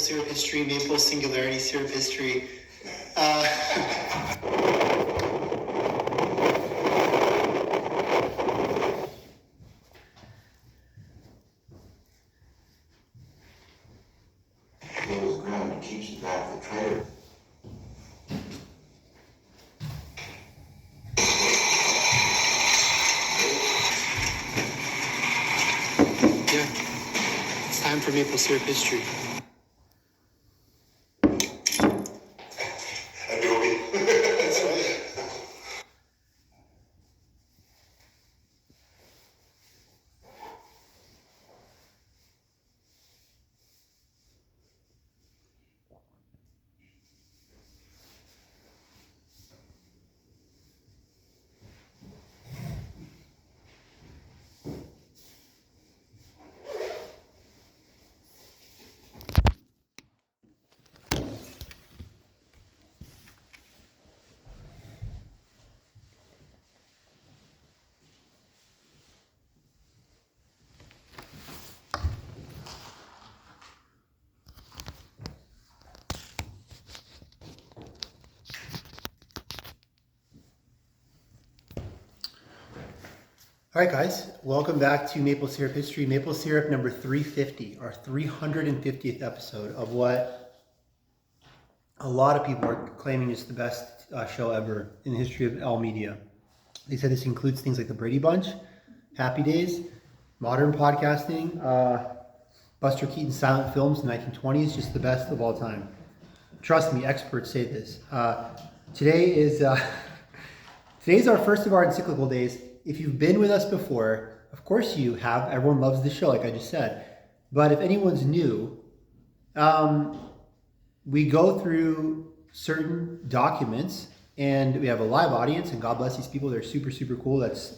syrup history, maple singularity syrup history. Goes ground and keeps it back the traitor. Yeah, it's time for maple syrup history. That's right. All right, guys, welcome back to Maple Syrup History. Maple Syrup number 350, our 350th episode of what a lot of people are claiming is the best show ever in the history of all media. They said this includes things like the Brady Bunch, Happy Days, modern podcasting, Buster Keaton's silent films in the 1920s, just the best of all time. Trust me, experts say this. Today's our first of our encyclical days. If you've been with us before, of course you have. Everyone loves the show, like I just said. But if anyone's new, we go through certain documents, and we have a live audience, and God bless these people. They're super, super cool. That's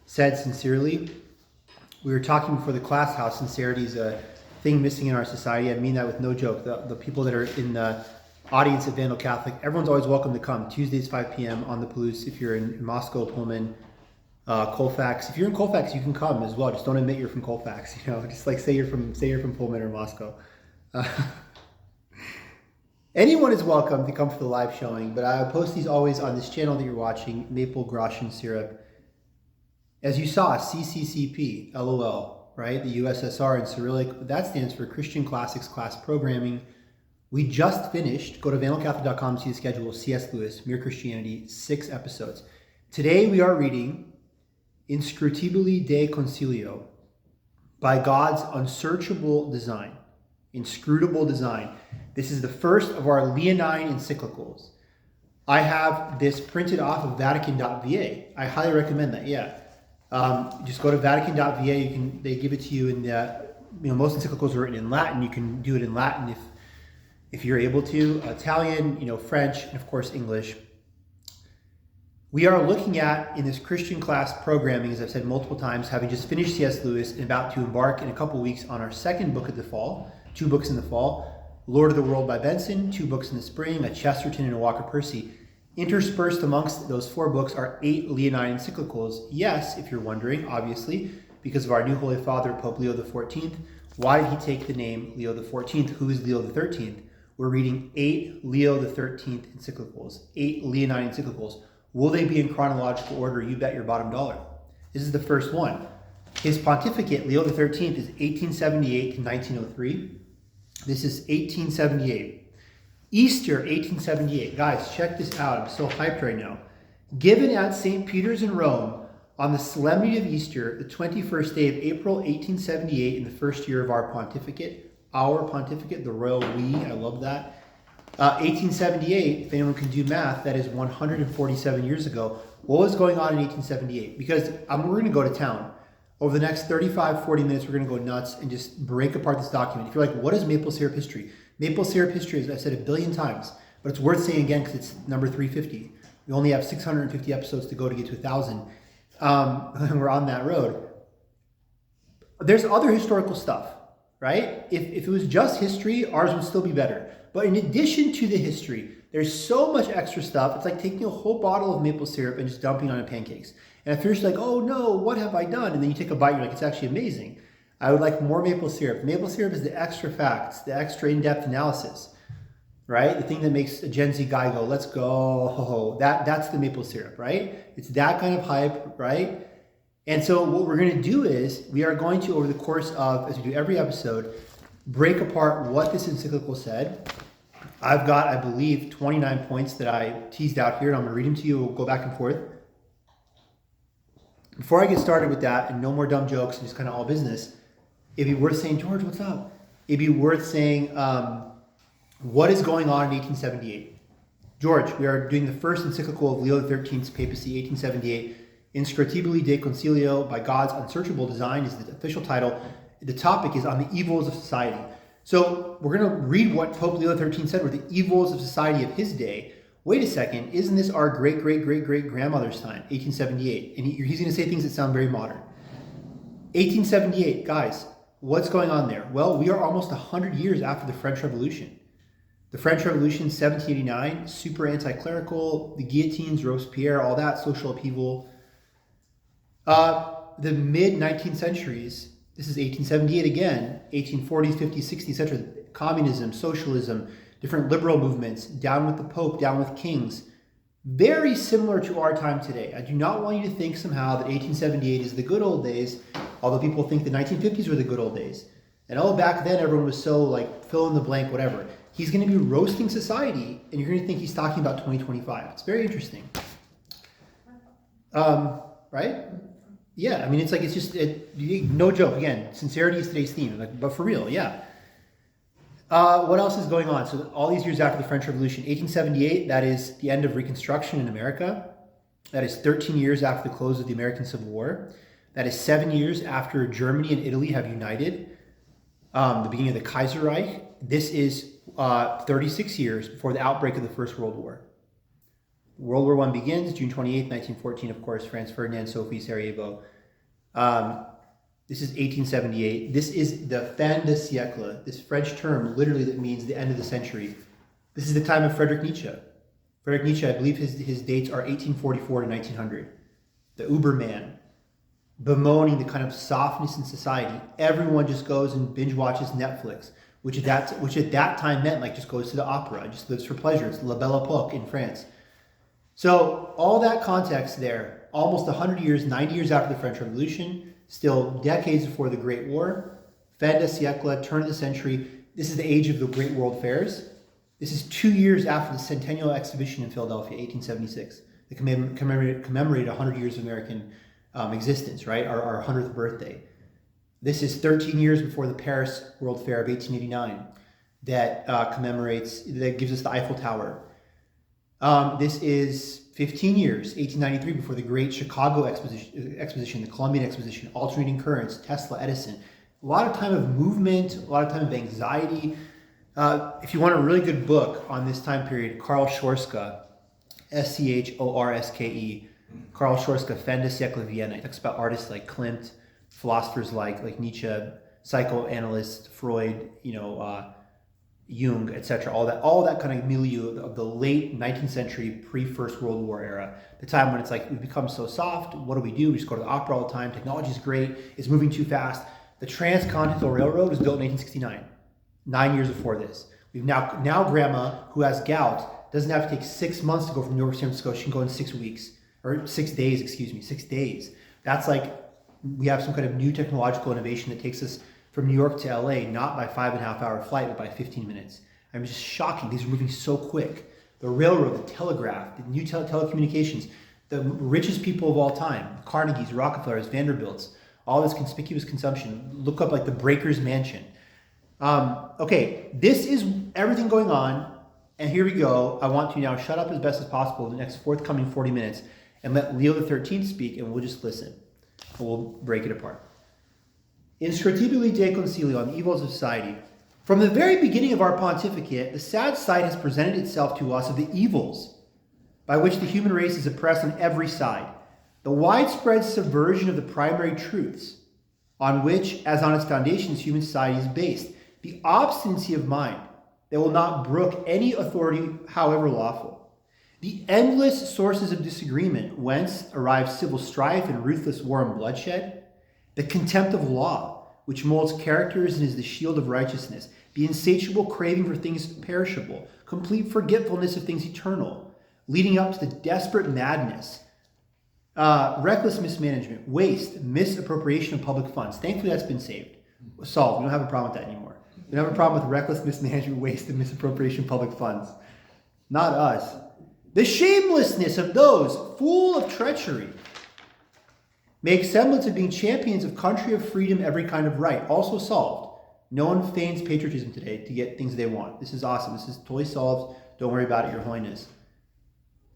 said sincerely. We were talking before the class how sincerity is a thing missing in our society. I mean that with no joke. The people that are in the audience at Vandal Catholic, everyone's always welcome to come. Tuesdays, 5 p.m. on the Palouse. If you're in Moscow, Pullman, Colfax. If you're in Colfax, you can come as well. Just don't admit you're from Colfax. You know, just like say you're from Pullman or Moscow. Anyone is welcome to come for the live showing, but I post these always on this channel that you're watching, Maple Gracjan Syrup. As you saw, CCCP, LOL, right? The USSR in Cyrillic. That stands for Christian Classics Class Programming. We just finished. Go to vandalcatholic.com to see the schedule. C.S. Lewis, Mere Christianity, 6 episodes. Today we are reading Inscrutabili de Concilio, by God's unsearchable design. Inscrutable design. This is the first of our Leonine encyclicals. I have this printed off of Vatican.va. I highly recommend that. Yeah, just go to Vatican.va. They give it to you in the. Most encyclicals are written in Latin. You can do it in Latin if you're able to. Italian, French, and of course English. We are looking at, in this Christian class programming, as I've said multiple times, having just finished C.S. Lewis and about to embark in a couple weeks on our second book of the fall, 2 books in the fall, Lord of the World by Benson, 2 books in the spring, a Chesterton and a Walker Percy. Interspersed amongst those 4 books are 8 Leonine encyclicals. Yes, if you're wondering, obviously, because of our new Holy Father, Pope Leo XIV. Why did he take the name Leo XIV? Who is Leo XIII? We're reading 8 Leo XIII encyclicals, 8 Leonine encyclicals. Will they be in chronological order? You bet your bottom dollar. This is the first one. His pontificate, Leo XIII, is 1878 to 1903. This is 1878. Easter, 1878. Guys, check this out. I'm so hyped right now. Given at St. Peter's in Rome on the solemnity of Easter, the 21st day of April, 1878, in the first year of our pontificate. Our pontificate, the royal we. I love that. 1878, if anyone can do math, that is 147 years ago. What was going on in 1878? Because we're going to go to town. Over the next 35, 40 minutes, we're going to go nuts and just break apart this document. If you're like, what is maple syrup history? Maple syrup history, as I've said 1 billion times, but it's worth saying again because it's number 350. We only have 650 episodes to go to get to 1,000. And we're on that road. There's other historical stuff, right? If it was just history, ours would still be better. But in addition to the history, there's so much extra stuff. It's like taking a whole bottle of maple syrup and just dumping it on pancakes. And at first you're like, oh no, what have I done? And then you take a bite, you're like, it's actually amazing. I would like more maple syrup. Maple syrup is the extra facts, the extra in-depth analysis, right? The thing that makes a Gen Z guy go, let's go. That's the maple syrup, right? It's that kind of hype, right? And so what we're going to do is we are going to, over the course of, as we do every episode, break apart what this encyclical said. I've got, I believe, 29 points that I teased out here, and I'm going to read them to you. We'll go back and forth. Before I get started with that, and no more dumb jokes, just kind of all business, it'd be worth saying, George, what's up? It'd be worth saying, what is going on in 1878? George, we are doing the first encyclical of Leo XIII's papacy, 1878. Inscrutabili de Concilio, by God's unsearchable design, is the official title. The topic is on the evils of society. So we're going to read what Pope Leo XIII said were the evils of society of his day. Wait a second, isn't this our great-great-great-great-grandmother's time, 1878? And he's going to say things that sound very modern. 1878, guys, what's going on there? Well, we are almost 100 years after the French Revolution. The French Revolution, 1789, super anti-clerical, the guillotines, Robespierre, all that, social upheaval. The mid-19th centuries, this is 1878 again, 1840s, 50s, 60s, etc. Communism, socialism, different liberal movements, down with the Pope, down with kings. Very similar to our time today. I do not want you to think somehow that 1878 is the good old days, although people think the 1950s were the good old days. And back then everyone was so like fill in the blank, whatever. He's going to be roasting society, and you're going to think he's talking about 2025. It's very interesting. Right? Yeah, I mean, it's like, it's just, no joke. Again, sincerity is today's theme, but for real, yeah. What else is going on? So all these years after the French Revolution, 1878, that is the end of Reconstruction in America. That is 13 years after the close of the American Civil War. That is 7 years after Germany and Italy have united. The beginning of the Kaiserreich. This is 36 years before the outbreak of the First World War. World War I begins June 28th, 1914, of course, Franz Ferdinand, Sophie, Sarajevo. This is 1878. This is the fin de siècle, this French term, literally, that means the end of the century. This is the time of Friedrich Nietzsche. Friedrich Nietzsche, I believe his dates are 1844 to 1900. The Uberman, bemoaning the kind of softness in society. Everyone just goes and binge watches Netflix, which at that time meant like just goes to the opera, just lives for pleasure. It's La Belle Époque in France. So all that context there, almost 100 years, 90 years after the French Revolution, still decades before the Great War, fin de siècle, turn of the century. This is the age of the Great World Fairs. This is 2 years after the Centennial Exhibition in Philadelphia, 1876. They commemorated 100 years of American existence, right? Our 100th birthday. This is 13 years before the Paris World Fair of 1889 that gives us the Eiffel Tower. This is 15 years, 1893, before the Great Chicago Exposition, the Columbian Exposition, alternating currents, Tesla, Edison. A lot of time of movement, a lot of time of anxiety. If you want a really good book on this time period, Karl Schorske, Schorske, Karl Schorske, Fin de siècle Vienna. He talks about artists like Klimt, philosophers like Nietzsche, psychoanalysts, Freud, Jung, etc. All that kind of milieu of the late 19th century, pre-First World War era, the time when it's like we've become so soft. What do? We just go to the opera all the time. Technology is great. It's moving too fast. The Transcontinental Railroad was built in 1869, 9 years before this. We've now grandma who has gout doesn't have to take 6 months to go from New York to San Francisco. She can go in 6 weeks or 6 days. 6 days. That's like we have some kind of new technological innovation that takes us from New York to LA, not by 5.5 hour flight, but by 15 minutes. I mean, it's just shocking. These are moving so quick. The railroad, the telegraph, the new telecommunications, the richest people of all time, Carnegies, Rockefellers, Vanderbilts, all this conspicuous consumption. Look up like the Breakers Mansion. Okay, this is everything going on. And here we go. I want to now shut up as best as possible in the next forthcoming 40 minutes and let Leo XIII speak, and we'll just listen. And we'll break it apart. Inscrutabili de Concilio, on the evils of society. From the very beginning of our pontificate, the sad sight has presented itself to us of the evils by which the human race is oppressed on every side. The widespread subversion of the primary truths on which, as on its foundations, human society is based. The obstinacy of mind that will not brook any authority, however lawful. The endless sources of disagreement whence arrive civil strife and ruthless war and bloodshed. The contempt of law, which molds characters and is the shield of righteousness, the insatiable craving for things perishable, complete forgetfulness of things eternal, leading up to the desperate madness, reckless mismanagement, waste, misappropriation of public funds. Thankfully, that's been solved. We don't have a problem with that anymore. We don't have a problem with reckless mismanagement, waste, and misappropriation of public funds. Not us. The shamelessness of those full of treachery make semblance of being champions of country, of freedom, every kind of right. Also solved. No one feigns patriotism today to get things they want. This is awesome. This is totally solved. Don't worry about it, Your Holiness.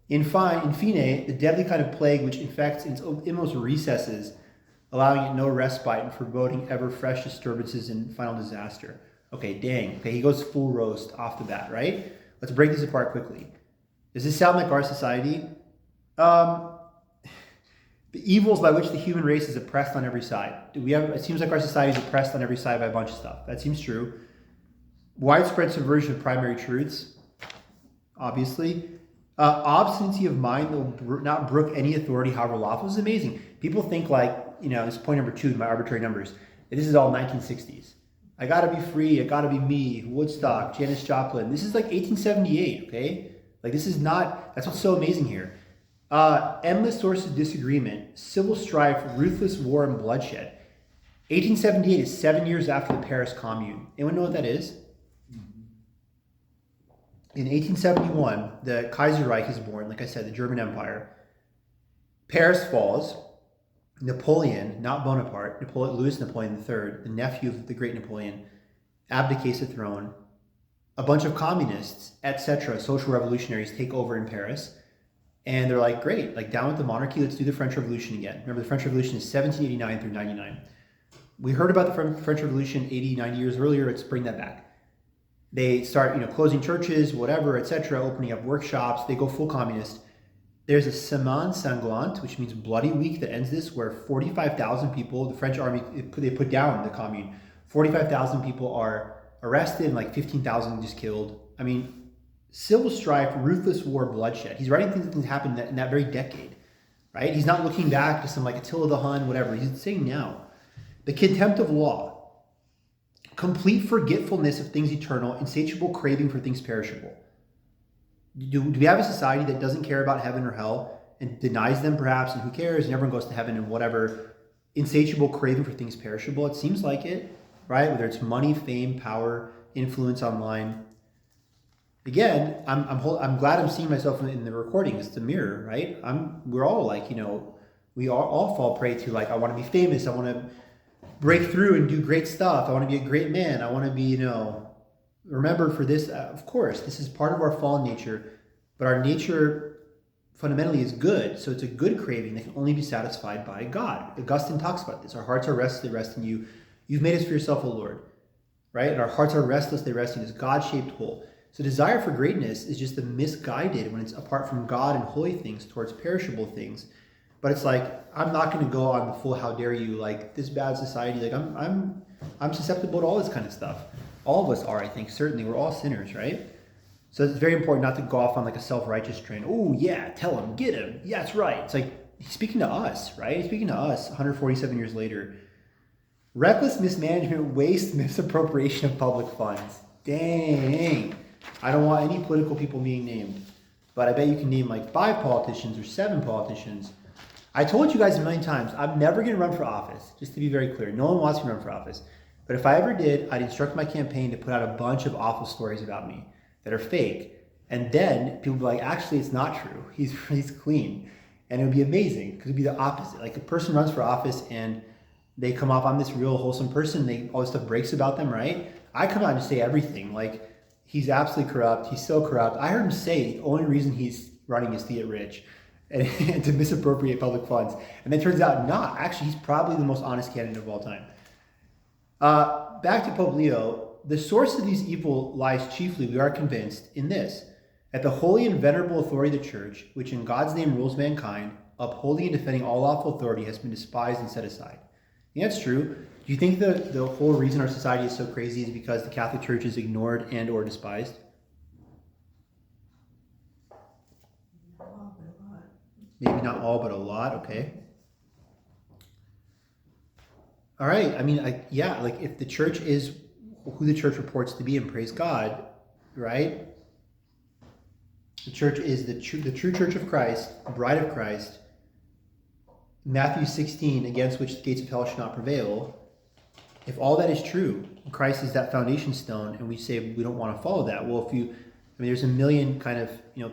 In fine, the deadly kind of plague which infects its inmost recesses, allowing it no respite and foreboding ever fresh disturbances and final disaster. Okay, dang. Okay, he goes full roast off the bat, right? Let's break this apart quickly. Does this sound like our society? The evils by which the human race is oppressed on every side. It seems like our society is oppressed on every side by a bunch of stuff. That seems true. Widespread subversion of primary truths, obviously. Obstinacy of mind that will not brook any authority, however lawful. This is amazing. People think like, this is point number 2 in my arbitrary numbers, that this is all 1960s. I gotta be free, I gotta be me, Woodstock, Janis Joplin. This is like 1878, okay? Like this is not, that's what's so amazing here. Endless sources of disagreement, civil strife, ruthless war, and bloodshed. 1878 is 7 years after the Paris Commune. Anyone know what that is? In 1871, the Kaiserreich is born, like I said, the German Empire. Paris falls. Napoleon, not Bonaparte, Louis Napoleon III, the nephew of the great Napoleon, abdicates the throne. A bunch of communists, etc., social revolutionaries take over in Paris. And they're like, great, like down with the monarchy, let's do the French Revolution again. Remember, the French Revolution is 1789 through 99. We heard about the French Revolution 80, 90 years earlier. Let's bring that back. They start, closing churches, whatever, etc., opening up workshops. They go full communist. There's a Semaine Sanglante, which means bloody week, that ends this, where 45,000 people, the French army, they put down the commune. 45,000 people are arrested and like 15,000 just killed. I mean, civil strife, ruthless war, bloodshed. He's writing things that happened in that very decade, right? He's not looking back to some like Attila the Hun, whatever. He's saying now. The contempt of law, complete forgetfulness of things eternal, insatiable craving for things perishable. Do we have a society that doesn't care about heaven or hell and denies them perhaps, and who cares, and everyone goes to heaven and whatever, insatiable craving for things perishable? It seems like it, right? Whether it's money, fame, power, influence online. Again, I'm glad I'm seeing myself in the recording. It's the mirror, right? We're all like, we all fall prey to like, I want to be famous. I want to break through and do great stuff. I want to be a great man. I want to be, remembered for this. Of course, this is part of our fallen nature, but our nature fundamentally is good. So it's a good craving that can only be satisfied by God. Augustine talks about this. Our hearts are restless, they rest in you. You've made us for yourself, O Lord, right? And our hearts are restless, they rest in this God-shaped hole. So desire for greatness is just the misguided when it's apart from God and holy things towards perishable things. But it's like, I'm not going to go on the full how dare you, like this bad society. Like I'm susceptible to all this kind of stuff. All of us are, I think, certainly. We're all sinners, right? So it's very important not to go off on like a self-righteous train. Oh yeah, tell him, get him. Yeah, that's right. It's like he's speaking to us, right? He's speaking to us 147 years later. Reckless mismanagement, waste, misappropriation of public funds. Dang. I don't want any political people being named, but I bet you can name like 5 politicians or 7 politicians. I told you guys a million times, I'm never going to run for office, just to be very clear. No one wants me to run for office. But if I ever did, I'd instruct my campaign to put out a bunch of awful stories about me that are fake. And then people would be like, actually, it's not true. He's clean. And it would be amazing because it would be the opposite. Like a person runs for office and they come off, I'm this real wholesome person. All this stuff breaks about them, right? I come out and just say everything. Like, he's absolutely corrupt. He's so corrupt. I heard him say the only reason he's running is to get rich and to misappropriate public funds. And then it turns out not. Actually, he's probably the most honest candidate of all time. Back to Pope Leo. The source of these evil lies chiefly, we are convinced, in this, that the holy and venerable authority of the Church, which in God's name rules mankind, upholding and defending all lawful authority, has been despised and set aside. Yeah, that's true. Do you think the whole reason our society is so crazy is because the Catholic Church is ignored and or despised? Maybe not all, but a lot, okay. All right. I mean, like if the church is who the church purports to be, and praise God, right? The church is the true church of Christ, the bride of Christ. Matthew 16, against which the gates of hell shall not prevail. If all that is true, Christ is that foundation stone, and we say we don't want to follow that. Well, there's a million kind of,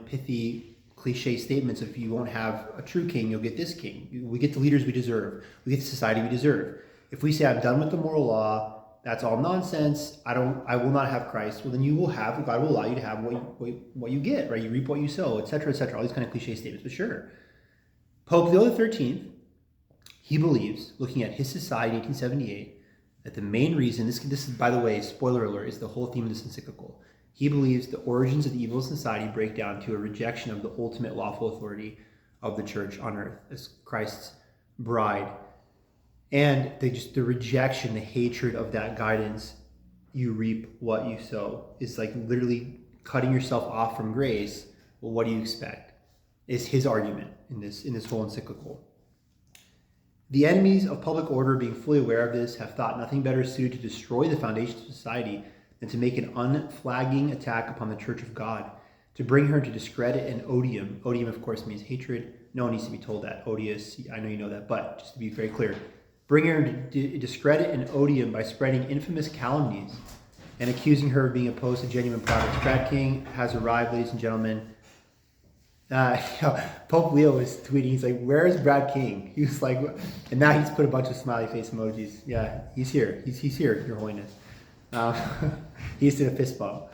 pithy, cliche statements. If you won't have a true king, you'll get this king. We get the leaders we deserve. We get the society we deserve. If we say, I'm done with the moral law, that's all nonsense, I will not have Christ, well, then God will allow you to have what you get, right? You reap what you sow, etc., all these kind of cliche statements. But sure. Pope Leo XIII, he believes, looking at his society in 1878, that the main reason, this is, by the way, spoiler alert, is the whole theme of this encyclical. He believes the origins of the evil society break down to a rejection of the ultimate lawful authority of the church on earth as Christ's bride. And the rejection, the hatred of that guidance, you reap what you sow. It's like literally cutting yourself off from grace. Well, what do you expect? Is his argument in this whole encyclical. The enemies of public order, being fully aware of this, have thought nothing better suited to destroy the foundations of society than to make an unflagging attack upon the Church of God, to bring her into discredit and odium. Odium, of course, means hatred. No one needs to be told that. Odious, I know you know that, but just to be very clear, bring her into discredit and odium by spreading infamous calumnies and accusing her of being opposed to genuine progress. Brad King has arrived, ladies and gentlemen. Pope Leo was tweeting, he's like, where's Brad King? He was like, and now he's put a bunch of smiley face emojis. Yeah, he's here. He's here, Your Holiness. He just did a fist bump.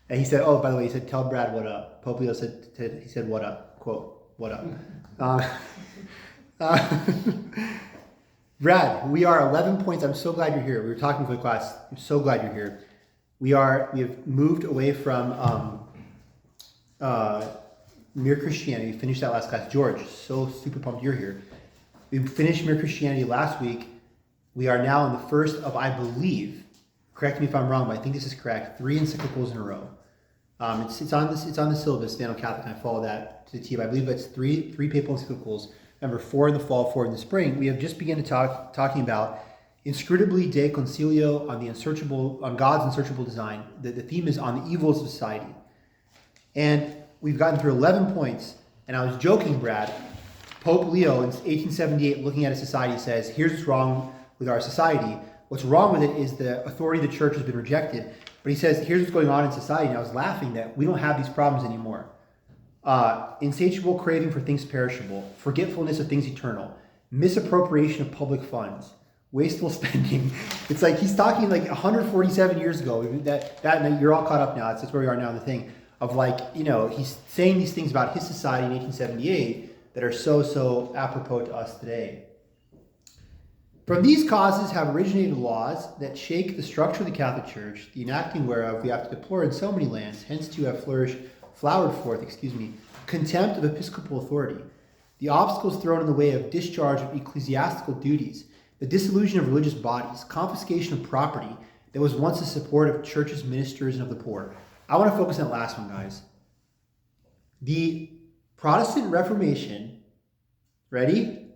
And he said, oh, by the way, he said, tell Brad what up. Pope Leo said, what up? Quote, what up? Brad, we are 11 points. I'm so glad you're here. We were talking for the class. I'm so glad you're here. We have moved away from Mere Christianity. We finished that last class. George, so super pumped you're here. We finished Mere Christianity last week. We are now in the first of, I believe, correct me if I'm wrong, but I think this is correct, 3 encyclicals in a row. It's on the syllabus, Vandal Catholic, and I follow that to the T. But I believe that's three papal encyclicals. Remember, 4 in the fall, 4 in the spring. We have just begun to talking about Inscrutably de Concilio on God's unsearchable design. The theme is on the evils of society. And we've gotten through 11 points. And I was joking, Brad. Pope Leo in 1878, looking at a society, says, here's what's wrong with our society. What's wrong with it is the authority of the church has been rejected. But he says, here's what's going on in society. And I was laughing that we don't have these problems anymore. Insatiable craving for things perishable, forgetfulness of things eternal, misappropriation of public funds, wasteful spending. It's like he's talking like 147 years ago. That you're all caught up now. That's where we are now in the thing of he's saying these things about his society in 1878 that are so apropos to us today. From these causes have originated laws that shake the structure of the Catholic Church, the enacting whereof we have to deplore in so many lands, hence to have flowered forth, contempt of episcopal authority, the obstacles thrown in the way of discharge of ecclesiastical duties, the dissolution of religious bodies, confiscation of property that was once the support of churches, ministers, and of the poor. I want to focus on that last one, guys. The Protestant Reformation, ready? ...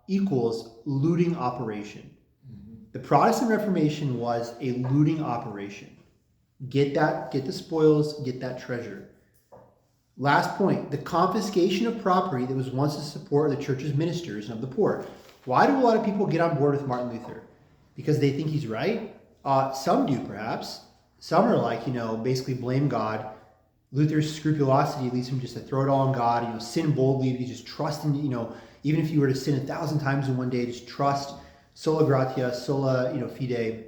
equals looting operation. The Protestant Reformation was a looting operation. Get the spoils, get that treasure. Last point, the confiscation of property that was once the support of the church's ministers and of the poor. Why do a lot of people get on board with Martin Luther? Because they think he's right? Some do, perhaps. Some are like, basically blame God. Luther's scrupulosity leads him just to throw it all on God, sin boldly, you just trust in, even if you were to sin 1,000 times in one day, just trust, sola gratia, sola, fide,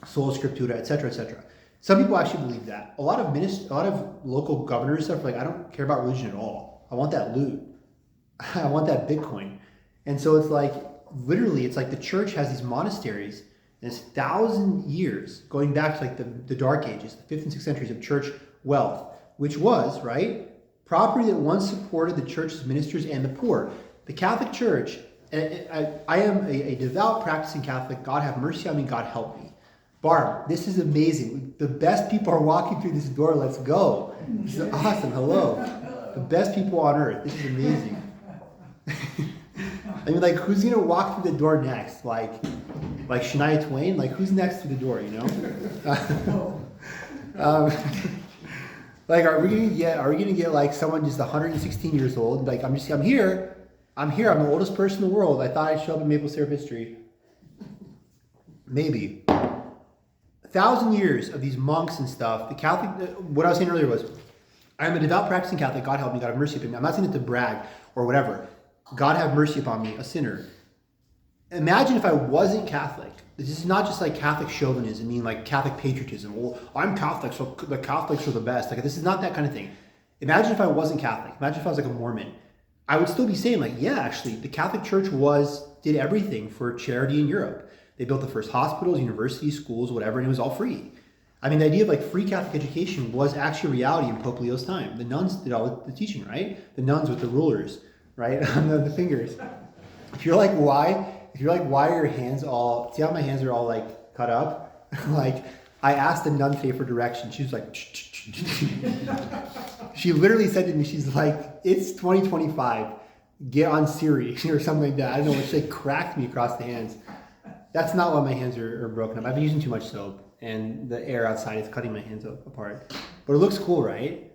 sola scriptura, etc., etc. Some people actually believe that. A lot of local governors and stuff are like, I don't care about religion at all. I want that loot. I want that Bitcoin. And so it's like, literally, it's like the church has these monasteries, and it's 1,000 years, going back to like the Dark Ages, the 5th and 6th centuries of church wealth, which was, right, property that once supported the church's ministers and the poor. The Catholic Church, I am a devout practicing Catholic. God have mercy on me. God help me. Barb, this is amazing. The best people are walking through this door. Let's go. This is awesome. Hello. The best people on earth. This is amazing. I mean, like, who's gonna walk through the door next? Like Shania Twain? Like, who's next to the door? You know? Like, are we gonna get like someone just 116 years old? Like, I'm here. I'm the oldest person in the world. I thought I'd show up in maple syrup history. Maybe 1,000 years of these monks and stuff. The Catholic. What I was saying earlier was, I'm a devout practicing Catholic. God help me. God have mercy upon me. I'm not saying it to brag or whatever. God have mercy upon me, a sinner. Imagine if I wasn't Catholic. This is not just like Catholic chauvinism, mean like Catholic patriotism. Well, I'm Catholic, so the Catholics are the best. Like, this is not that kind of thing. Imagine if I wasn't Catholic. Imagine if I was like a Mormon. I would still be saying like, yeah, actually, the Catholic Church did everything for charity in Europe. They built the first hospitals, universities, schools, whatever, and it was all free. I mean, the idea of like free Catholic education was actually a reality in Pope Leo's time. The nuns did all the teaching, right? The nuns with the rulers, right, on the fingers. If you're like, why are your hands all? See how my hands are all like cut up? Like, I asked the nun today for direction. She was like, she literally said to me, she's like, it's 2025. Get on Siri or something like that. I don't know. She like cracked me across the hands. That's not why my hands are broken up. I've been using too much soap, and the air outside is cutting my hands apart. But it looks cool, right?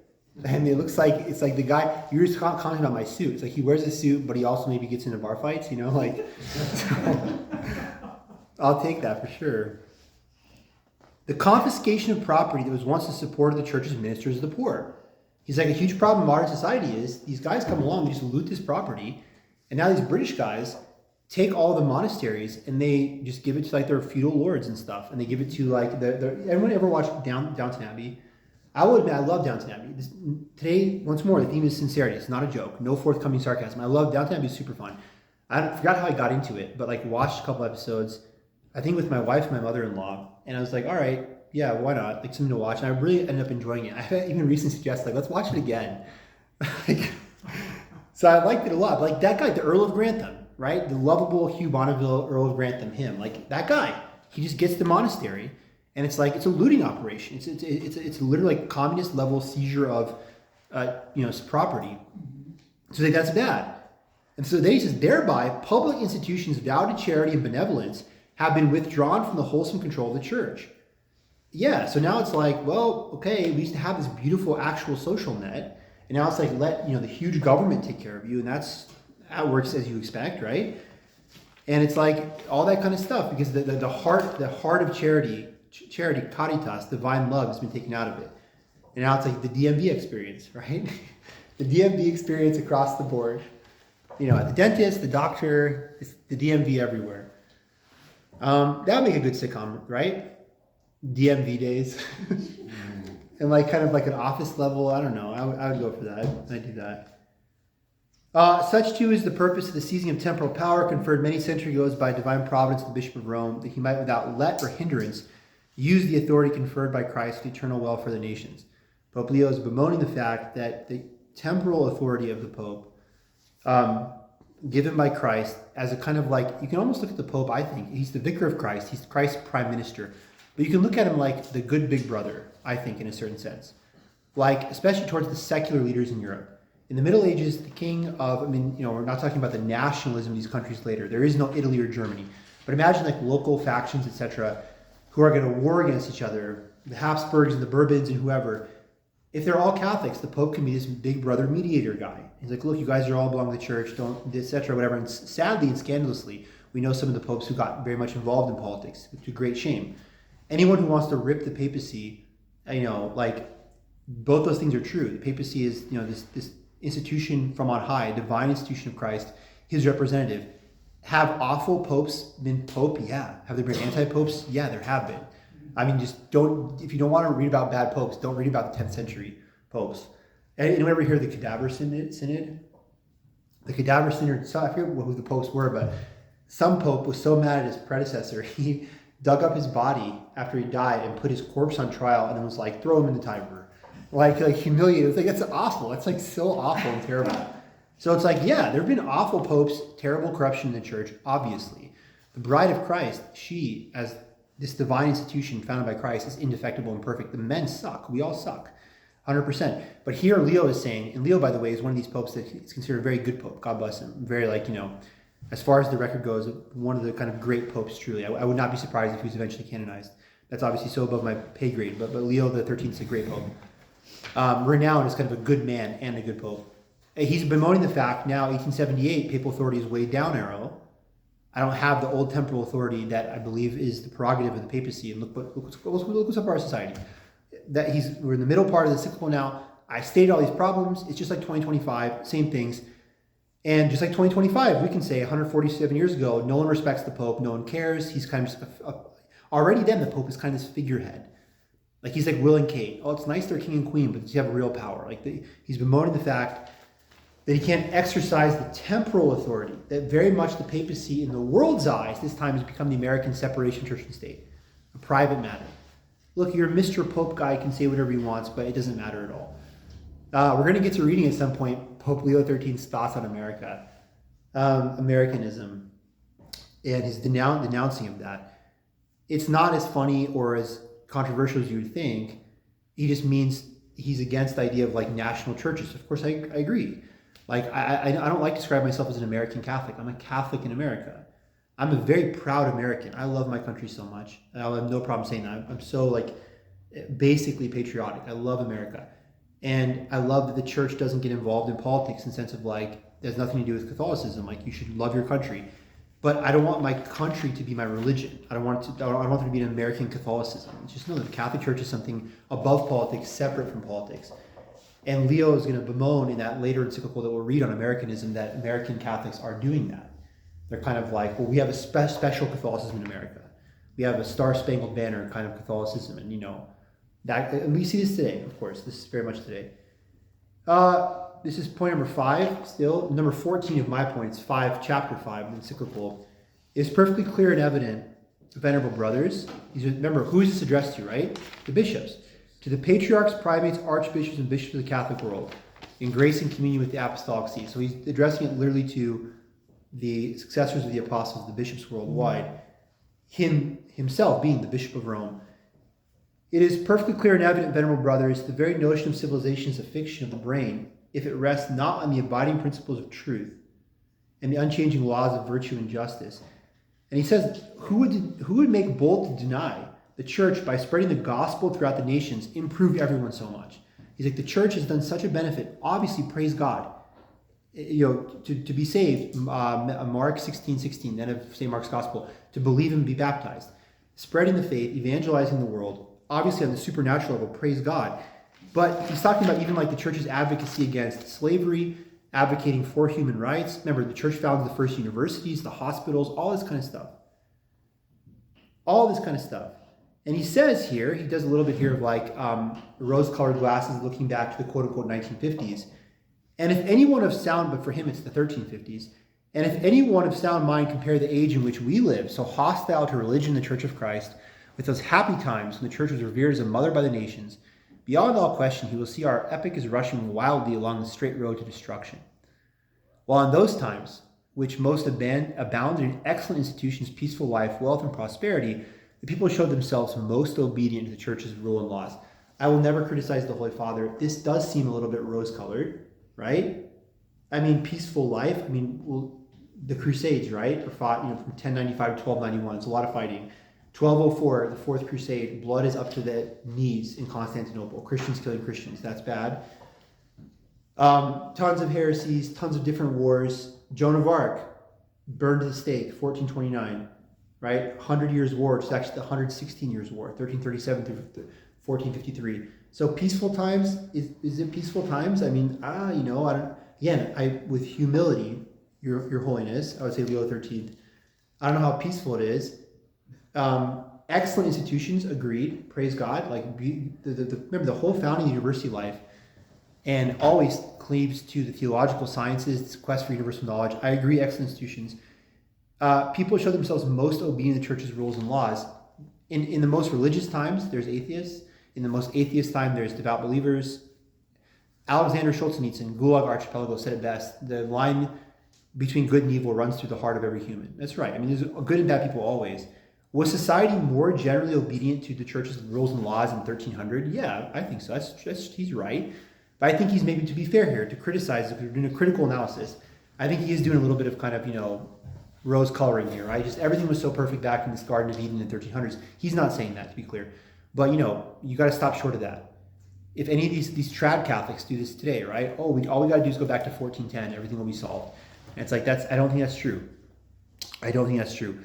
And it looks like, it's like the guy, you were just commenting about my suit. It's like he wears a suit, but he also maybe gets into bar fights, you know? Like, so, I'll take that for sure. The confiscation of property that was once the support of the church's ministers of the poor. He's like, a huge problem in modern society is these guys come along, they just loot this property, and now these British guys take all the monasteries and they just give it to like their feudal lords and stuff, and they give it to like everyone ever watched Downton Abbey? I will admit, I love Downton Abbey. Today, once more, the theme is sincerity. It's not a joke. No forthcoming sarcasm. I love Downton Abbey. It's super fun. I forgot how I got into it, but like watched a couple episodes, I think with my wife and my mother-in-law, and I was like, all right, yeah, why not? Like, something to watch. And I really ended up enjoying it. I even recently suggested, like, let's watch it again. Like, so I liked it a lot. But like that guy, the Earl of Grantham, right? The lovable Hugh Bonneville, Earl of Grantham, him. Like that guy, he just gets the monastery. And it's like, it's a looting operation. It's literally like communist level seizure of, property. So like, that's bad. And so he says, thereby public institutions vowed to charity and benevolence have been withdrawn from the wholesome control of the church. Yeah, so now it's like, well, okay, we used to have this beautiful actual social net, and now it's like, let the huge government take care of you, and that works as you expect, right? And it's like all that kind of stuff, because the heart of charity, caritas, divine love, has been taken out of it. And now it's like the DMV experience, right? The DMV experience across the board. At the dentist, the doctor, it's the DMV everywhere. That would make a good sitcom, right? DMV days. And like kind of like an office level, I don't know. I would go for that. I'd do that. Such too is the purpose of the seizing of temporal power conferred many centuries ago by divine providence to the Bishop of Rome, that he might without let or hindrance use the authority conferred by Christ for the eternal welfare of the nations. Pope Leo is bemoaning the fact that the temporal authority of the Pope, given by Christ, as a kind of like, you can almost look at the Pope, I think, he's the vicar of Christ, he's Christ's prime minister, but you can look at him like the good big brother, I think, in a certain sense. Like, especially towards the secular leaders in Europe. In the Middle Ages, the king of, we're not talking about the nationalism of these countries later, there is no Italy or Germany, but imagine like local factions, etc., who are going to war against each other, the Habsburgs and the Bourbons and whoever. If they're all Catholics, the Pope can be this big brother mediator guy. He's like, look, you guys are all belong to the church, don't, etc., whatever. And sadly and scandalously, we know some of the popes who got very much involved in politics, to great shame. Anyone who wants to rip the papacy, like, both those things are true. The papacy is, this institution from on high, divine institution of Christ, his representative. Have awful popes been pope? Yeah. Have there been anti-popes? Yeah, there have been. If you don't want to read about bad popes, don't read about the 10th century popes. Anyone ever hear the Cadaver Synod? The Cadaver Synod, I forget who the popes were, but some pope was so mad at his predecessor, he dug up his body after he died and put his corpse on trial and then was like, throw him in the Tiber. Like humiliated. It's like, that's awful. It's like so awful and terrible. So it's like, yeah, there have been awful popes, terrible corruption in the church, obviously. The bride of Christ, she, as this divine institution founded by Christ, is indefectible and perfect. The men suck. We all suck. 100%. But here Leo is saying, and Leo, by the way, is one of these popes that is considered a very good pope. God bless him. Very as far as the record goes, one of the kind of great popes, truly. I would not be surprised if he was eventually canonized. That's obviously so above my pay grade, but Leo the 13th is a great pope. Renowned as kind of a good man and a good pope. He's bemoaning the fact now, 1878, papal authority is way down arrow. I don't have the old temporal authority that I believe is the prerogative of the papacy. And look what's up our society. We're in the middle part of the encyclical now. I stated all these problems. It's just like 2025, same things. And just like 2025, we can say 147 years ago, no one respects the Pope, no one cares. He's kind of just already then the Pope is kind of this figurehead. Like he's like Will and Kate. Oh, it's nice they're king and queen, but does he have real power? He's bemoaning the fact that he can't exercise the temporal authority, that very much the papacy in the world's eyes this time has become the American separation of church and state, a private matter. Look, your Mr. Pope guy can say whatever he wants, but it doesn't matter at all. We're going to get to reading at some point Pope Leo XIII's thoughts on America, Americanism, and his denouncing of that. It's not as funny or as controversial as you would think. He just means he's against the idea of like national churches. Of course, I agree. Like I don't like to describe myself as an American Catholic. I'm a Catholic in America. I'm a very proud American. I love my country so much. I have no problem saying that. I'm so like basically patriotic. I love America. And I love that the church doesn't get involved in politics in the sense of like, there's nothing to do with Catholicism. Like you should love your country. But I don't want my country to be my religion. I don't want there to be an American Catholicism. Just know that the Catholic Church is something above politics, separate from politics. And Leo is going to bemoan in that later encyclical that we'll read on Americanism that American Catholics are doing that. They're kind of like, well, we have a special Catholicism in America. We have a Star-Spangled Banner kind of Catholicism. And, and we see this today, of course. This is very much today. This is point number 5 still. Number 14 of my points, chapter 5 of the encyclical, is perfectly clear and evident, venerable brothers. Remember, who is this addressed to, right? The bishops. To the patriarchs, primates, archbishops, and bishops of the Catholic world, in grace and communion with the apostolic see. So he's addressing it literally to the successors of the apostles, the bishops worldwide, himself being the Bishop of Rome. It is perfectly clear and evident, venerable brothers, the very notion of civilization is a fiction of the brain, if it rests not on the abiding principles of truth and the unchanging laws of virtue and justice. And he says, who would make bold to deny the church by spreading the gospel throughout the nations improved everyone so much? He's like, the church has done such a benefit. Obviously, praise God. To be saved, Mark 16:16, then of St. Mark's Gospel, to believe and be baptized, spreading the faith, evangelizing the world, obviously on the supernatural level, praise God. But he's talking about even like the church's advocacy against slavery, advocating for human rights. Remember, the church founded the first universities, the hospitals, all this kind of stuff. All this kind of stuff. And he says here, he does a little bit here of like rose-colored glasses looking back to the quote-unquote 1950s. And if anyone of sound, but for him it's the 1350s, and if anyone of sound mind compare the age in which we live, so hostile to religion, the Church of Christ, with those happy times when the church was revered as a mother by the nations, beyond all question, he will see our epoch is rushing wildly along the straight road to destruction. While in those times, which most abounded in excellent institutions, peaceful life, wealth, and prosperity, the people showed themselves most obedient to the church's rule and laws. I will never criticize the Holy Father. This does seem a little bit rose-colored, right? I mean, peaceful life. I mean, well, the Crusades, right, were fought, from 1095 to 1291. It's a lot of fighting. 1204, the Fourth Crusade, blood is up to the knees in Constantinople. Christians killing Christians, that's bad. Tons of heresies, tons of different wars. Joan of Arc, burned to the stake, 1429, right? 100 Years' War, which is actually the 116 Years' War, 1337 through 1453. So peaceful times, is it peaceful times? I mean, I don't, with humility, Your Holiness, I would say Leo XIII, I don't know how peaceful it is. Excellent institutions, agreed, praise God. Like remember the whole founding university life, and always cleaves to the theological sciences, this quest for universal knowledge. I agree, excellent institutions. People show themselves most obedient to the church's rules and laws. In the most religious times, there's atheists. In the most atheist time, there's devout believers. Alexander Solzhenitsyn, Gulag Archipelago, said it best. The line between good and evil runs through the heart of every human. That's right. I mean, there's good and bad people always. Was society more generally obedient to the church's rules and laws in 1300? Yeah, I think so. He's right. But I think he's, maybe to be fair here, to criticize, if we're doing a critical analysis, I think he is doing a little bit of kind of, rose coloring here, right? Just everything was so perfect back in this Garden of Eden in the 1300s. He's not saying that, to be clear. But, you know, you got to stop short of that. If any of these trad Catholics do this today, right? Oh, all we got to do is go back to 1410. Everything will be solved. And it's like, I don't think that's true. I don't think that's true.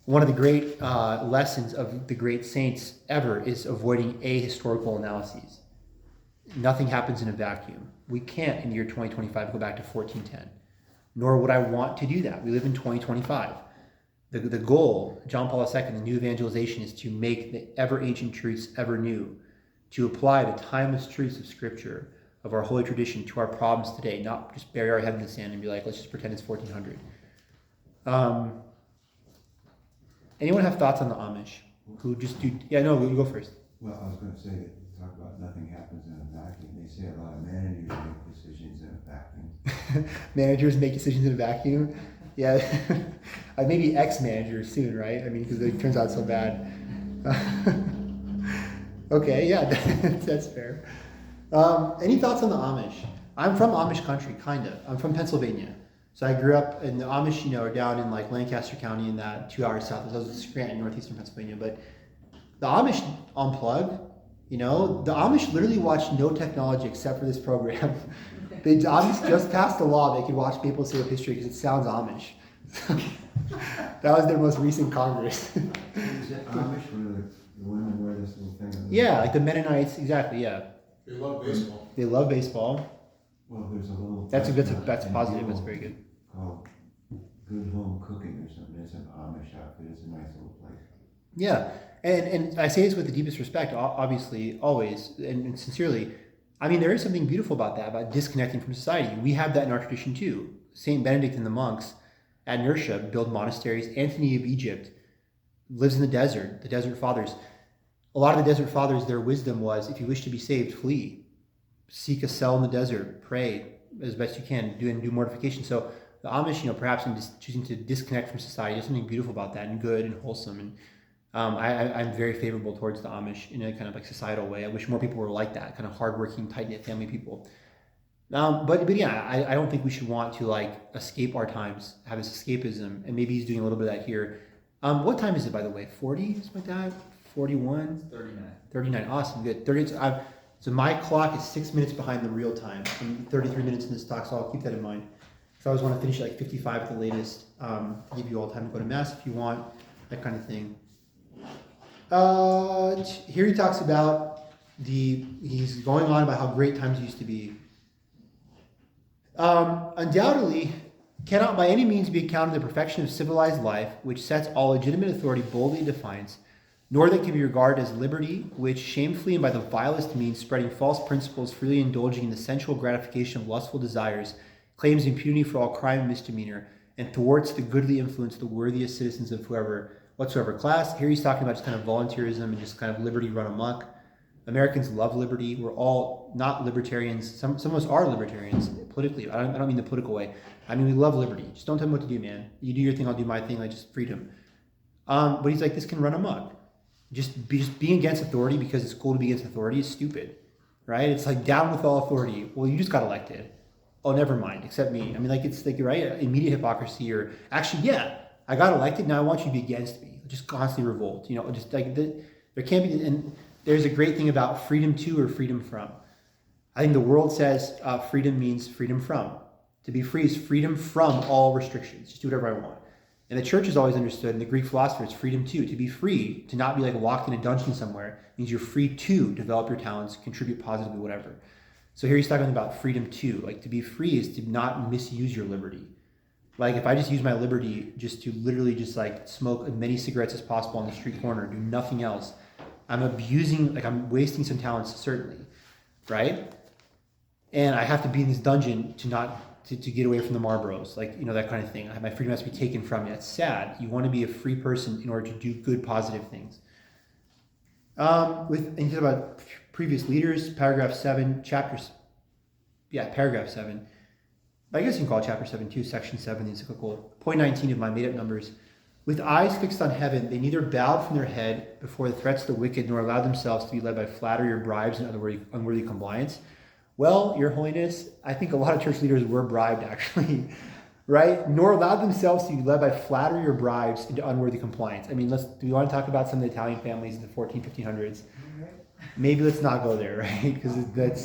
One of the great lessons of the great saints ever is avoiding ahistorical analyses. Nothing happens in a vacuum. We can't in the year 2025 go back to 1410. Nor would I want to do that. We live in 2025. The goal, John Paul II, the new evangelization, is to make the ever-ancient truths ever new, to apply the timeless truths of Scripture, of our holy tradition, to our problems today, not just bury our head in the sand and be like, let's just pretend it's 1400. Anyone have thoughts on the Amish? Who just do... Yeah, no, you go first. Well, I was going to say, talk about nothing happens in a vacuum. They say a lot of managers make decisions in a vacuum. Managers make decisions in a vacuum? Yeah. Maybe ex-managers soon, right? I mean, because it turns out so bad. Okay, yeah, that's fair. Any thoughts on the Amish? I'm from Amish country, kind of. I'm from Pennsylvania. So I grew up in the Amish, you know, are down in like Lancaster County in that 2 hours south. I was in Scranton, northeastern Pennsylvania. But the Amish unplug, you know, the Amish literally watch no technology except for this program. The Amish just passed a law they could watch Maple Syrup History because it sounds Amish. That was their most recent Congress. Is it Amish where the women wear this little thing? Yeah, like the Mennonites, exactly, yeah. They love baseball. They love baseball. Well, there's a little... That's positive, that's very good. Called Good Home Cooking or something. It's an Amish outfit. It's a nice little place. Yeah, and I say this with the deepest respect, obviously, always, and sincerely. I mean, there is something beautiful about that, about disconnecting from society. We have that in our tradition too. Saint Benedict and the monks at Nursia build monasteries. Anthony of Egypt lives in the desert fathers. A lot of the desert fathers, their wisdom was, if you wish to be saved, flee. Seek a cell in the desert, pray as best you can, do mortification. So the Amish, you know, perhaps in choosing to disconnect from society, there's something beautiful about that and good and wholesome. And I'm very favorable towards the Amish in a kind of like societal way. I wish more people were like that, kind of hardworking, tight-knit family people. But yeah, I don't think we should want to like escape our times, have this escapism, and maybe he's doing a little bit of that here. What time is it, by the way? 40, something like that? 41? 39, awesome, good. 30. So my clock is 6 minutes behind the real time. I'm 33 minutes in this talk, so I'll keep that in mind. So I always want to finish at like 55 at the latest. Give you all time to go to mass if you want, that kind of thing. Here he talks about he's going on about how great times used to be. Undoubtedly, cannot by any means be accounted the perfection of civilized life, which sets all legitimate authority boldly in defiance, nor that can be regarded as liberty, which shamefully and by the vilest means, spreading false principles, freely indulging in the sensual gratification of lustful desires, claims impunity for all crime and misdemeanor, and thwarts the goodly influence of the worthiest citizens of whatsoever class. Here he's talking about just kind of volunteerism and just kind of liberty run amok. Americans love liberty. We're all not libertarians. Some of us are libertarians politically. I don't mean the political way. I mean, we love liberty. Just don't tell me what to do, man. You do your thing, I'll do my thing, like just freedom. But he's like, this can run amok. Just being against authority because it's cool to be against authority is stupid, right? It's like down with all authority. Well, you just got elected. Oh, never mind, except me. I mean, like it's like, right, immediate hypocrisy or actually, yeah, I got elected, now I want you to be against me. Just constantly revolt, you know, just like there can't be, and there's a great thing about freedom to or freedom from. I think the world says freedom means freedom from. To be free is freedom from all restrictions. Just do whatever I want. And the church has always understood, and the Greek philosophers, freedom to be free, to not be like locked in a dungeon somewhere, means you're free to develop your talents, contribute positively, whatever. So here he's talking about freedom to, like to be free is to not misuse your liberty. Like if I just use my liberty just to literally just like smoke as many cigarettes as possible on the street corner, do nothing else, I'm abusing, like I'm wasting some talents, certainly, right? And I have to be in this dungeon to get away from the Marlboros, like, you know, that kind of thing. My freedom has to be taken from me. That's sad. You want to be a free person in order to do good, positive things. And you talk about previous leaders, paragraph 7, paragraph 7. I guess you can call it chapter 7 too, section 7, the encyclical. Point 19 of my made-up numbers. With eyes fixed on heaven, they neither bowed from their head before the threats of the wicked, nor allowed themselves to be led by flattery or bribes and other unworthy compliance. Well, Your Holiness, I think a lot of church leaders were bribed, actually. right? Nor allowed themselves to be led by flattery or bribes into unworthy compliance. I mean, do we want to talk about some of the Italian families in the 1500s? Maybe let's not go there, right? Because it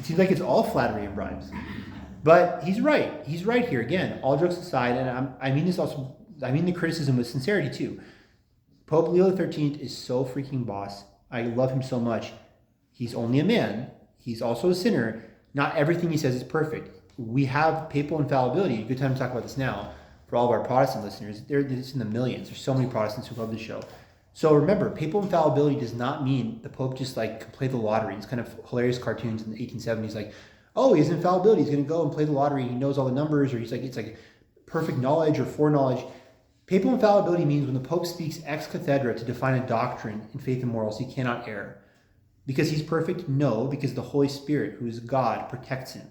seems like it's all flattery and bribes. But he's right. He's right here. Again, all jokes aside, and I mean this also, I mean the criticism with sincerity too. Pope Leo XIII is so freaking boss. I love him so much. He's only a man. He's also a sinner. Not everything he says is perfect. We have papal infallibility. Good time to talk about this now for all of our Protestant listeners. It's in the millions. There's so many Protestants who love this show. So remember, papal infallibility does not mean the Pope just like play the lottery. It's kind of hilarious cartoons in the 1870s, like, oh, he has infallibility. He's going to go and play the lottery. He knows all the numbers, or it's like perfect knowledge or foreknowledge. Papal infallibility means when the Pope speaks ex cathedra to define a doctrine in faith and morals, he cannot err. Because he's perfect? No, because the Holy Spirit, who is God, protects him.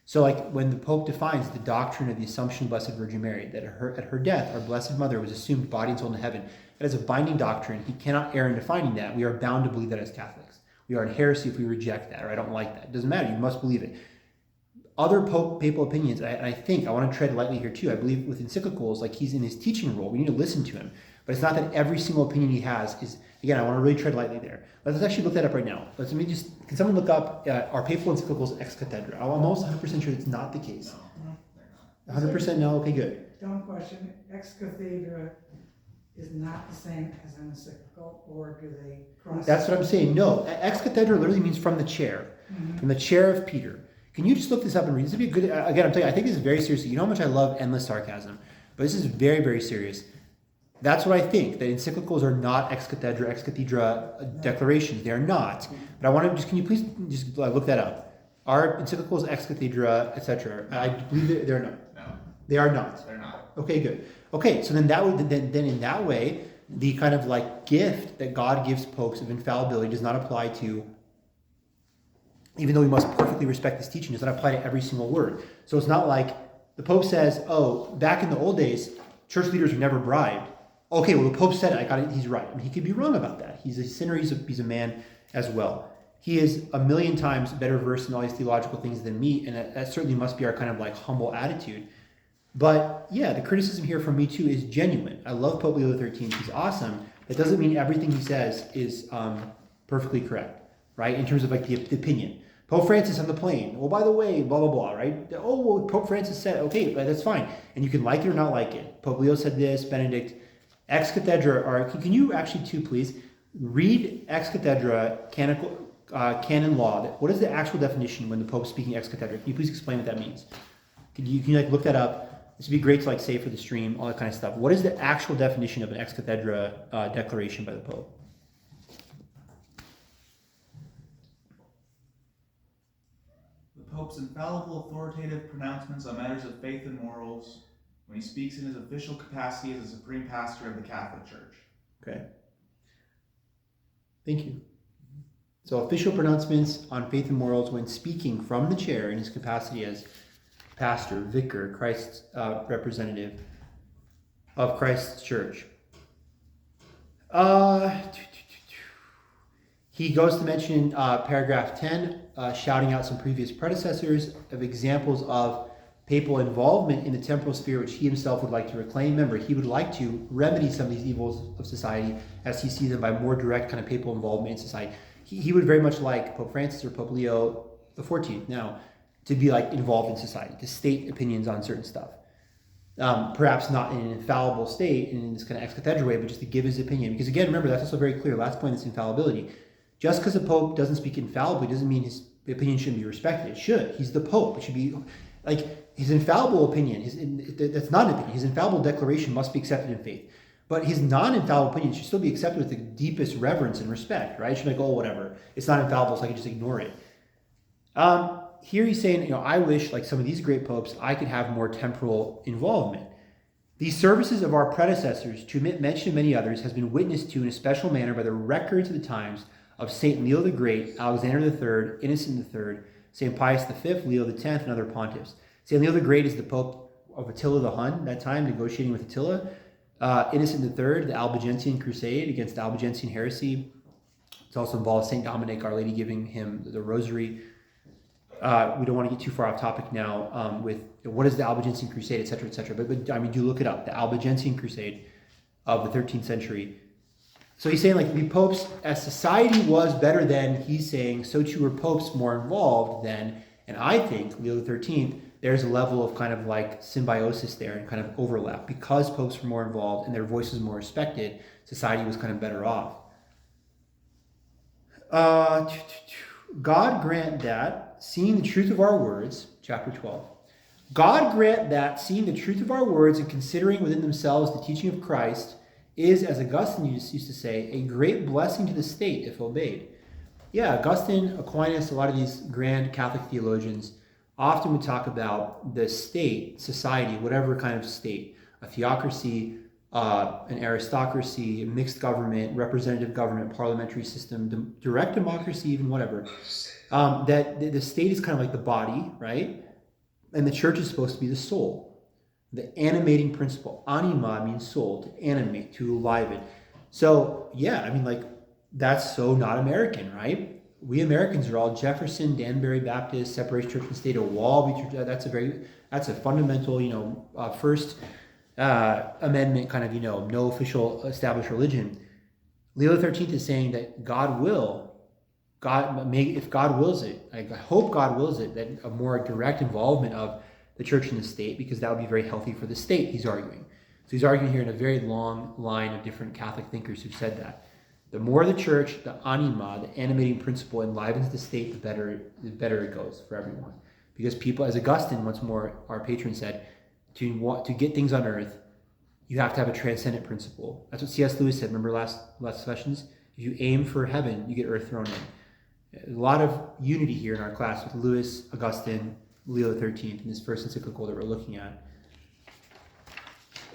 So like when the Pope defines the doctrine of the Assumption of Blessed Virgin Mary, that at her death, our Blessed Mother was assumed body and soul in heaven, that is a binding doctrine. He cannot err in defining that. We are bound to believe that as Catholics. We are in heresy if we reject that, or I don't like that. It doesn't matter. You must believe it. Other papal opinions, I think, I want to tread lightly here too. I believe with encyclicals, like he's in his teaching role, we need to listen to him. But it's not that every single opinion he has is, again, I want to really tread lightly there. Let's actually look that up right now. Can someone look up our papal encyclicals ex cathedra? I'm almost 100% sure it's not the case. No, they're not. 100% no? Okay, good. Don't question it. Ex cathedra is not the same as an encyclical, or do they cross? That's what I'm saying. No, ex cathedra literally means from the chair, from the chair of Peter. Can you just look this up and read? This would be a good, again, I'm telling you, I think this is very serious. You know how much I love endless sarcasm, but this is very, very serious. That's what I think, that encyclicals are not ex cathedra declarations. They are not. But I want to can you please just look that up? Are encyclicals ex cathedra, etc.? I believe they're not. No, They are not. they're not. Okay, good. Okay, so then then in that way, the kind of like gift that God gives popes of infallibility does not apply to, even though we must perfectly respect this teaching, does not apply to every single word. So it's not like the Pope says, oh, back in the old days, church leaders were never bribed. Okay, well, the Pope said it. I got it. He's right. I mean, he could be wrong about that. He's a sinner. He's a man as well. He is a million times better versed in all these theological things than me, and that certainly must be our kind of like humble attitude. But yeah, the criticism here from me too is genuine. I love Pope Leo XIII. He's awesome. That doesn't mean everything he says is perfectly correct, right? In terms of like the opinion. Pope Francis on the plane. Well, by the way, blah, blah, blah, right? Oh, well, Pope Francis said, okay, that's fine. And you can like it or not like it. Pope Leo said this, Benedict. Ex cathedra, or can you actually too, please, read ex cathedra canon law? What is the actual definition when the Pope's speaking ex cathedra? Can you please explain what that means? Can you like look that up? This would be great to like say for the stream, all that kind of stuff. What is the actual definition of an ex cathedra declaration by the Pope? The Pope's infallible authoritative pronouncements on matters of faith and morals when he speaks in his official capacity as the supreme pastor of the Catholic Church. Okay. Thank you. So official pronouncements on faith and morals when speaking from the chair in his capacity as pastor, vicar, Christ's representative of Christ's church. He goes to mention paragraph 10, shouting out some previous predecessors of examples of papal involvement in the temporal sphere, which he himself would like to reclaim. Remember, he would like to remedy some of these evils of society as he sees them by more direct kind of papal involvement in society. He would very much like Pope Francis or Pope Leo XIV now to be like involved in society, to state opinions on certain stuff. Perhaps not in an infallible state, in this kind of ex cathedra way, but just to give his opinion. Because again, remember, that's also very clear. Last point is infallibility. Just because a pope doesn't speak infallibly doesn't mean his opinion shouldn't be respected. It should. He's the pope. It should be like his infallible opinion. That's not an opinion. His infallible declaration must be accepted in faith. But his non-infallible opinion should still be accepted with the deepest reverence and respect, right? It should be like, oh, whatever. It's not infallible, so I can just ignore it. Here he's saying, I wish, like some of these great popes, I could have more temporal involvement. These services of our predecessors, to mention many others, has been witnessed to in a special manner by the records of the times of St. Leo the Great, Alexander III, Innocent III, St. Pius V, Leo X, and other pontiffs. St. Leo the Great is the Pope of Attila the Hun, that time, negotiating with Attila. Innocent III, the Albigensian Crusade against the Albigensian heresy. It's also involved St. Dominic, Our Lady giving him the rosary. We don't want to get too far off topic now with what is the Albigensian Crusade, etc., etc. But I mean, do look it up. The Albigensian Crusade of the 13th century. So he's saying like the popes, as society was better then, he's saying so too were popes more involved then. And I think Leo XIII, there's a level of kind of like symbiosis there and kind of overlap. Because popes were more involved and their voices more respected, society was kind of better off. God grant that, seeing the truth of our words, chapter 12. God grant that, seeing the truth of our words and considering within themselves the teaching of Christ, is, as Augustine used to say, a great blessing to the state if obeyed. Yeah, Augustine, Aquinas, a lot of these grand Catholic theologians often would talk about the state, society, whatever kind of state, a theocracy, an aristocracy, a mixed government, representative government, parliamentary system, direct democracy, even whatever. That the state is kind of like the body, right? And the church is supposed to be the soul. The animating principle. Anima means soul, to animate, to enliven. So, yeah, I mean, like, that's so not American, right? We Americans are all Jefferson, Danbury Baptist, separation church and state, a wall. That's a fundamental, First Amendment kind of, no official established religion. Leo XIII is saying that if God wills it, I hope God wills it, that a more direct involvement of the church and the state, because that would be very healthy for the state, he's arguing. So he's arguing here in a very long line of different Catholic thinkers who've said that. The more the church, the anima, the animating principle enlivens the state, the better it goes for everyone. Because people, as Augustine once more, our patron, said, to get things on earth, you have to have a transcendent principle. That's what C.S. Lewis said. Remember last sessions? If you aim for heaven, you get earth thrown in. A lot of unity here in our class with Lewis, Augustine, Leo XIII in this first encyclical that we're looking at.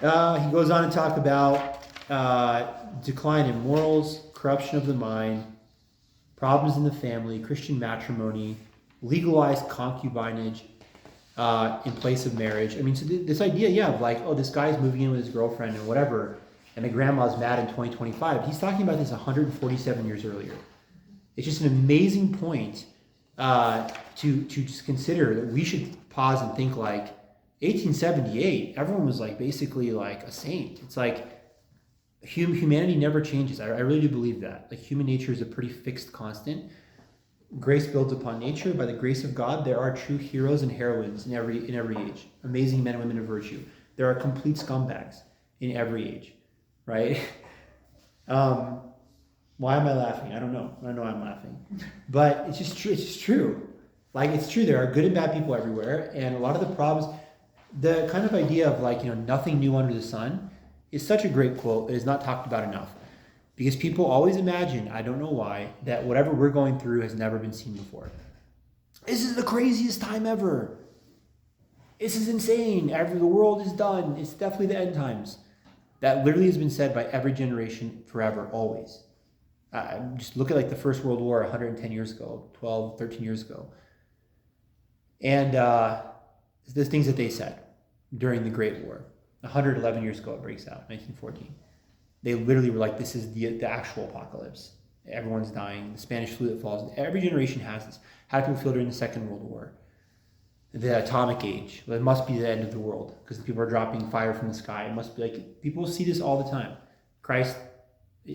He goes on to talk about decline in morals, corruption of the mind, problems in the family, Christian matrimony, legalized concubinage in place of marriage. I mean, so this idea, of like, this guy's moving in with his girlfriend and whatever, and the grandma's mad in 2025. He's talking about this 147 years earlier. It's just an amazing point to just consider that we should pause and think like 1878, everyone was like basically like a saint. It's like humanity never changes. I really do believe that. Like human nature is a pretty fixed constant. Grace builds upon nature. By the grace of God, there are true heroes and heroines in every age. Amazing men and women of virtue. There are complete scumbags in every age, right? Why am I laughing? I don't know. I don't know why I'm laughing. But it's just true. It's just true. Like, it's true. There are good and bad people everywhere. And a lot of the problems, the kind of idea of like, nothing new under the sun is such a great quote that is not talked about enough. Because people always imagine, I don't know why, that whatever we're going through has never been seen before. This is the craziest time ever. This is insane. The world is done. It's definitely the end times. That literally has been said by every generation forever, always. Just look at like the First World War 110 years ago, 12, 13 years ago. And the things that they said during the Great War. 111 years ago it breaks out, 1914. They literally were like, this is the actual apocalypse. Everyone's dying. The Spanish flu that falls. Every generation has this. How do people feel during the Second World War? The atomic age. Well, it must be the end of the world because people are dropping fire from the sky. It must be like, people see this all the time. Christ,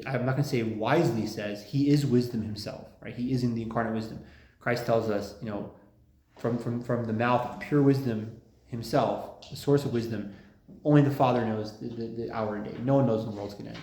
I'm not going to say wisely, says he is wisdom himself, right? He is in the incarnate wisdom. Christ tells us, from the mouth of pure wisdom himself, the source of wisdom, only the Father knows the hour and day. No one knows when the world's going to end.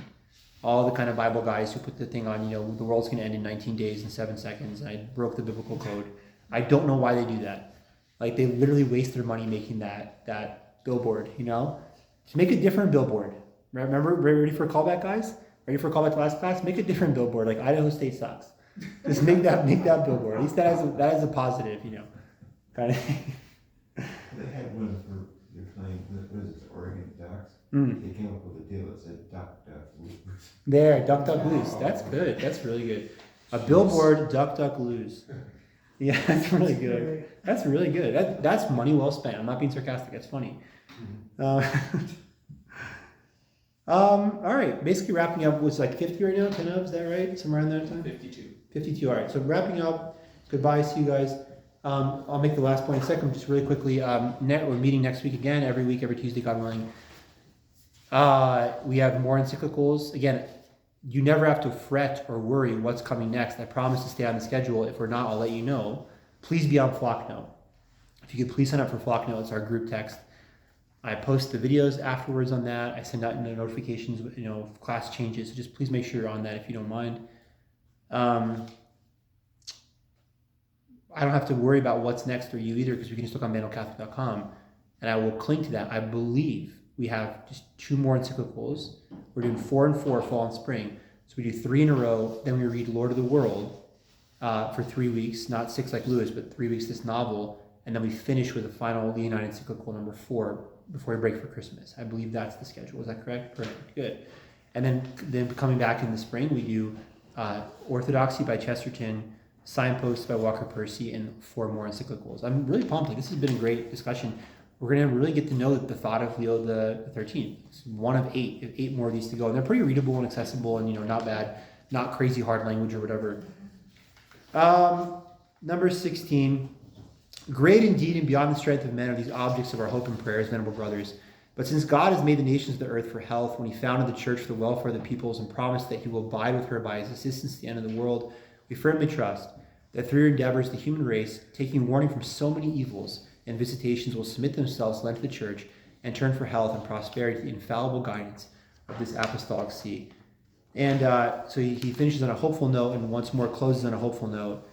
All the kind of Bible guys who put the thing on, the world's going to end in 19 days and 7 seconds, and I broke the biblical code. I don't know why they do that. Like, they literally waste their money making that billboard, Just make a different billboard. Remember, ready for a callback, guys? Ready for a callback to last class? Make a different billboard, like Idaho State sucks. Just make that billboard. At least that is a positive, kind of. They had one for your claim, what is it, the Oregon Ducks? They came up with a deal that said duck, duck, lose. There, duck, duck, lose. That's good. That's really good. A billboard, duck, duck, lose. Yeah, that's really good. That's really good. That's money well spent. I'm not being sarcastic. That's funny. All right. Basically wrapping up was like 50 right now. 10 of, is that right? Somewhere around that time? 52. 52. All right. So wrapping up. Goodbye. See you guys. I'll make the last point in a second, just really quickly. We're meeting next week again, every week, every Tuesday, God willing. We have more encyclicals. Again, you never have to fret or worry what's coming next. I promise to stay on the schedule. If we're not, I'll let you know. Please be on Flocknote. If you could please sign up for Flocknote, it's our group text. I post the videos afterwards on that. I send out notifications, of class changes. So just please make sure you're on that if you don't mind. I don't have to worry about what's next for you either, because we can just look on vandalcatholic.com, and I will cling to that. I believe we have just 2 more encyclicals. We're doing 4 and 4, fall and spring. So we do 3 in a row. Then we read Lord of the World for 3 weeks, not 6 like Lewis, but 3 weeks this novel. And then we finish with the final Leonine encyclical number 4 before we break for Christmas. I believe that's the schedule. Is that correct? Perfect. Good. And then coming back in the spring, we do Orthodoxy by Chesterton, Signposts by Walker Percy, and 4 more encyclicals. I'm really pumped. This has been a great discussion. We're going to really get to know the thought of Leo the 13th. It's one of 8. 8 more of these to go. And they're pretty readable and accessible and, not bad, not crazy hard language or whatever. Number 16. Great indeed and beyond the strength of men are these objects of our hope and prayers, venerable brothers. But since God has made the nations of the earth for health, when he founded the church for the welfare of the peoples and promised that he will abide with her by his assistance to the end of the world, we firmly trust that through your endeavors the human race, taking warning from so many evils and visitations, will submit themselves to the church and turn for health and prosperity to the infallible guidance of this apostolic see. And so he finishes on a hopeful note and once more closes on a hopeful note.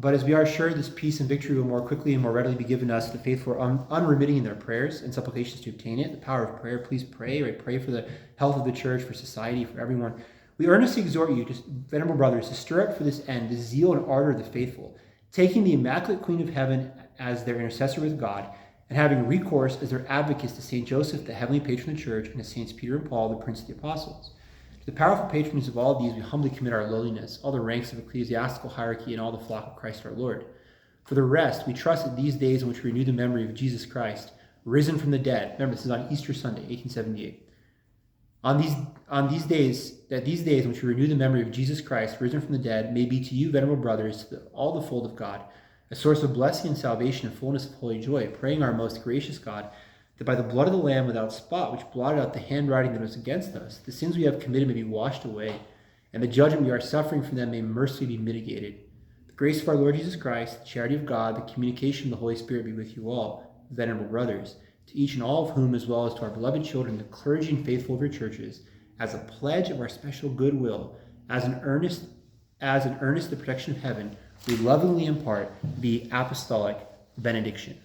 But as we are sure this peace and victory will more quickly and more readily be given us, the faithful are unremitting in their prayers and supplications to obtain it. The power of prayer, please pray. Right? Pray for the health of the church, for society, for everyone. We earnestly exhort you, venerable brothers, to stir up for this end the zeal and ardor of the faithful, taking the Immaculate Queen of Heaven as their intercessor with God, and having recourse as their advocates to Saint Joseph, the heavenly patron of the church, and to Saints Peter and Paul, the Prince of the Apostles. To the powerful patrons of all of these, we humbly commit our lowliness, all the ranks of ecclesiastical hierarchy, and all the flock of Christ our Lord. For the rest, we trust that these days in which we renew the memory of Jesus Christ, risen from the dead. Remember, this is on Easter Sunday, 1878. These days in which we renew the memory of Jesus Christ, risen from the dead, may be to you, venerable brothers, to all the fold of God, a source of blessing and salvation and fullness of holy joy, praying our most gracious God, that by the blood of the Lamb without spot, which blotted out the handwriting that was against us, the sins we have committed may be washed away, and the judgment we are suffering from them may mercifully be mitigated. The grace of our Lord Jesus Christ, the charity of God, the communication of the Holy Spirit be with you all, venerable brothers, to each and all of whom, as well as to our beloved children, the clergy and faithful of your churches, as a pledge of our special goodwill, as an earnest the protection of heaven, we lovingly impart the apostolic benediction.